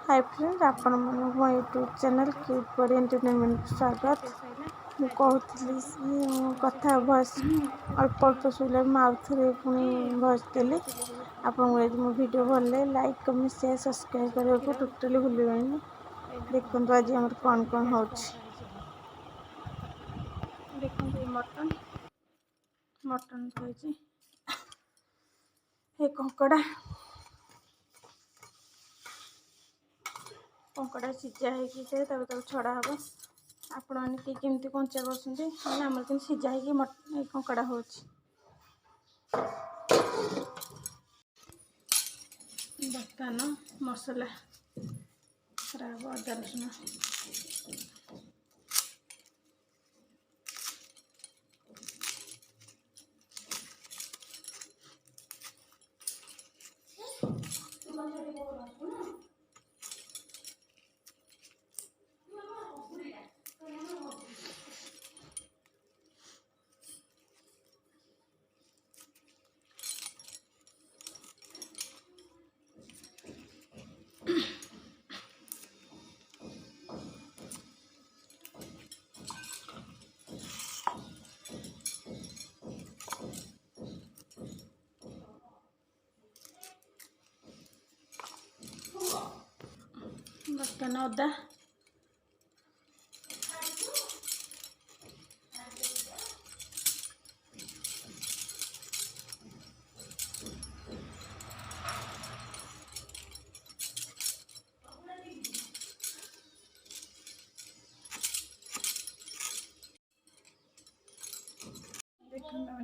Hi friends, आपण मो YouTube channel cute for entertainment स्वागत। मु कहती कथा भॉइस अल्प अल्प शुले मुझे पुणी भॉइस देली। आपको मो वीडियो भल लगे लाइक कमेंट शेयर सब्सक्राइब करने को टोटली भूल देखो आज आम कौन कौन हो देखो मटन मटन थी कंकड़ा कंकड़ा सीझा हो छड़ा हम आपण मैंने केमती कंचा कर आम सीझा हो कंकड़ा हो बर्तमान मसला खराब अदा रसुण बर्तमान अदा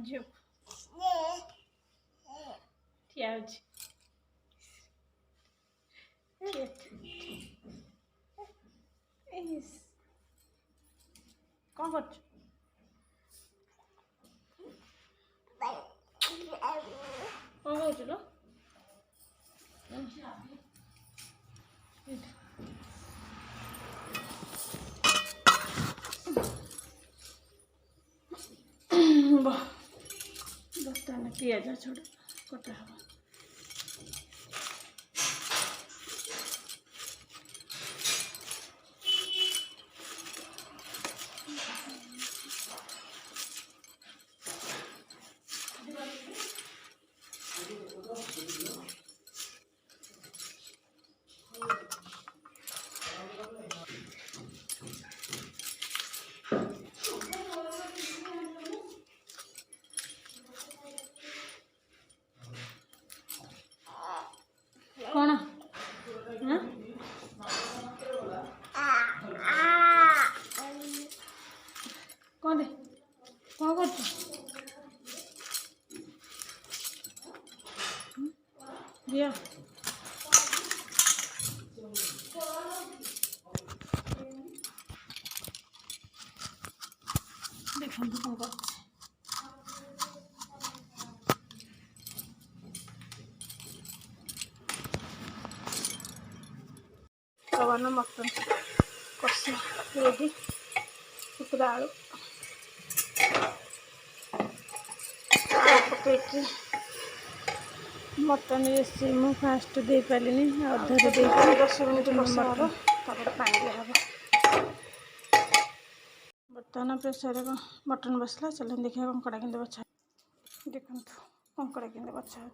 झील ठिया कौन कर बर्तमान पिज छोड़ कटा हम कौन कौन दे कौन कर दिया देखो कौन कर कवन मटन कषा रेडी कुकुरा आलू पकईकि मटन रेसिपी मुझे फास्ट दे पारे अधारे दे 10 मिनट कषा हम पानी दिहब। बर्तमान प्रेसर मटन बसला चल देखिए कंकड़ा के बछा देखो कंकड़ा के बछा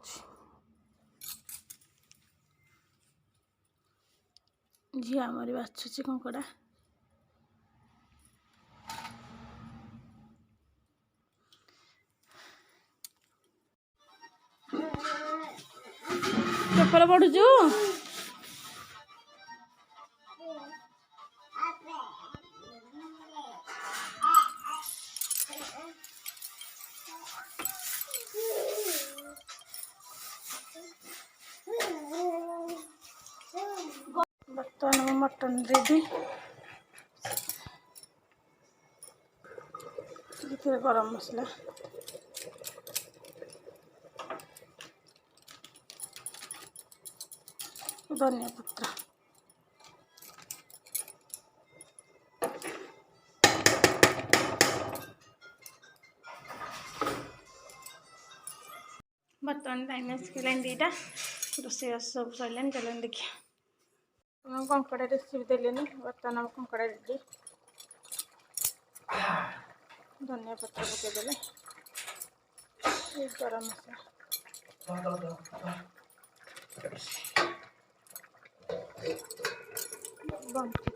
झी आमरी बाछुची कंकड़ा पेपर पढ़ुचु बर्तमान मटन रेडी गरम मसला धनिया पत्र बर्तमान टाइम के लाइन दीटा रोसे सब सर चलन देखिए କଙ୍କଡ଼ା ରେସିପି ଦେଲେନି। ବର୍ତ୍ତମାନ ଆମ କଙ୍କଡ଼ା ରେଡ଼ି। ଧନିଆ ପତ୍ର ପକାଇଦେଲେ, ଗରମ ମସଲା ବନ୍ଦ।